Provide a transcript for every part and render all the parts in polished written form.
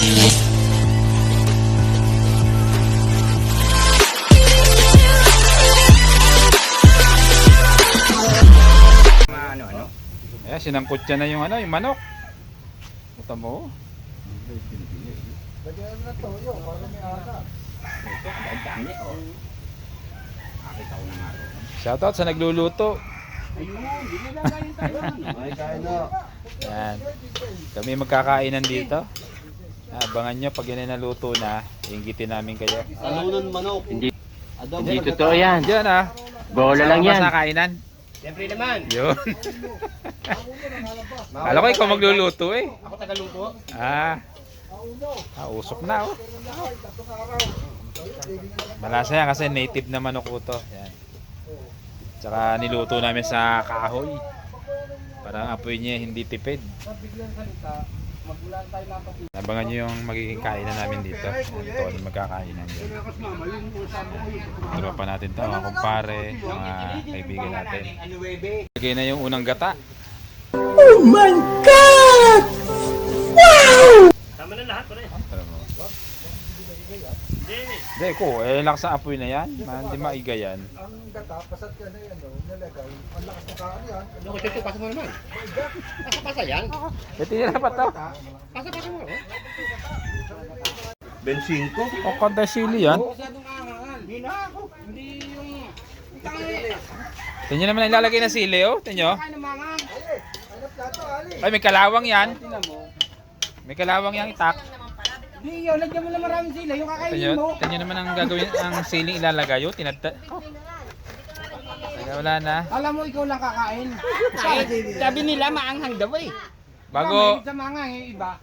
Ayan, sinangkot niya na yung ano, yung manok. Ito mo. Lagyan na toyo, para may aga. Shoutout sa nagluluto. Ay, kain na. Yan. Kami magkakainan dito. Abangan nyo pag yan ay naluto na, inggitin namin kayo. Alunan manok. Hindi totoo yan. Diyan ah. Bola lang yan. Sa kainan. Siyempre naman. Yun. Alam ko ikaw magluluto eh. Ako tagalungko. Usok na oh. Malasa yan kasi native na manok ko to. Yan. Tsaka niluto namin sa kahoy. Para apoy niya hindi tipid. Abangan nyo yung magiging kainan namin dito. Ito ang magkakainan dyan. Tropa natin to, mga kumpare, mga kaibigan natin. Lagay na yung unang gata. Oh my God! Wow! Tama na lahat pare. Hindi ko, lakas ang apoy na yan. Hindi maiga yan. Ang gata, pasat ka na yan, nalagay. Ang lakas ng kaan yan. Ako ito, pasa mo naman. Pasa yan. Ito yun na pa to. Pasa mo. Bensin ko. O, konta sili yan. Masyadong angangan. Hindi na ako. Hindi yung... Tingnan naman ang ilalagay na sili oh. Tingnan. Kain ng mangang. Ano plato, Ali? Ay, may kalawang yan. May kalawang yang itak. Hindi yun, lagyan mo na maraming sila. Yung kakainin mo. Tingnan naman ang gagawin, ang siling ilalagay oh. Wala na. Alam mo, ikaw lang kakain. Sabi nila, maanghang daw eh. Bago, Sa mangang, yung iba.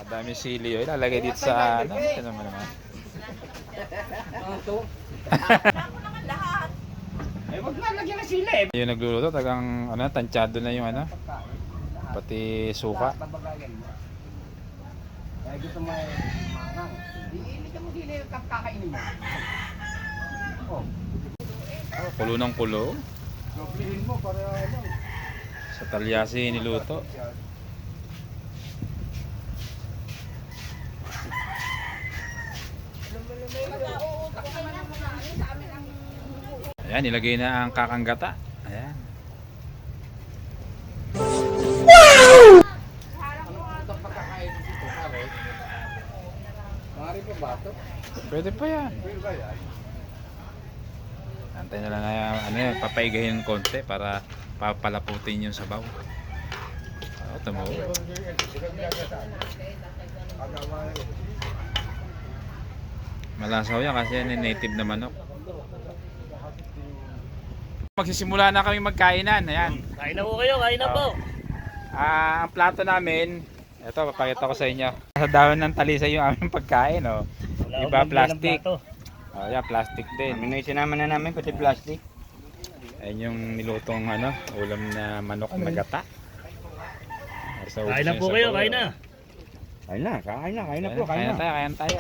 dami sili oh. Ilalagay dito sa ano. Tingnan mo naman. Eh, wag na lagyan ng sila eh. Yung nagluluto, tagang ano, tansyado na yung ano. Pati suka. Kaya gusto mo mangang. Lagyan mo sila yung kakainin mo. Kulo ng kulo. Doblihin mo para ano. Sa talyasi niluto. Ayan, nilagay na ang kakanggata. Ayan. Mari pa ba ito? Pwede pa yan. Pwede ba yan? Antay na lang na ano, papaigahin ng konti para papalaputin yung sabaw. Tamo. Malasaw yan kasi yan yung native na manok. Magsisimula na kami magkainan. Ayan. Kain na po kayo, kain na po. Ang plato namin, ito papakita ko sa inyo. Sa dahon ng talisa yung aming pagkain, oh. Iba plastic. Oh, yeah, plastic din. Sinama na namin pati plastic. Ayun yung nilutong ano, ulam na manok na gata. Kain na po kayo, kain na. Kain na po, Kain na tayo, kain tayo.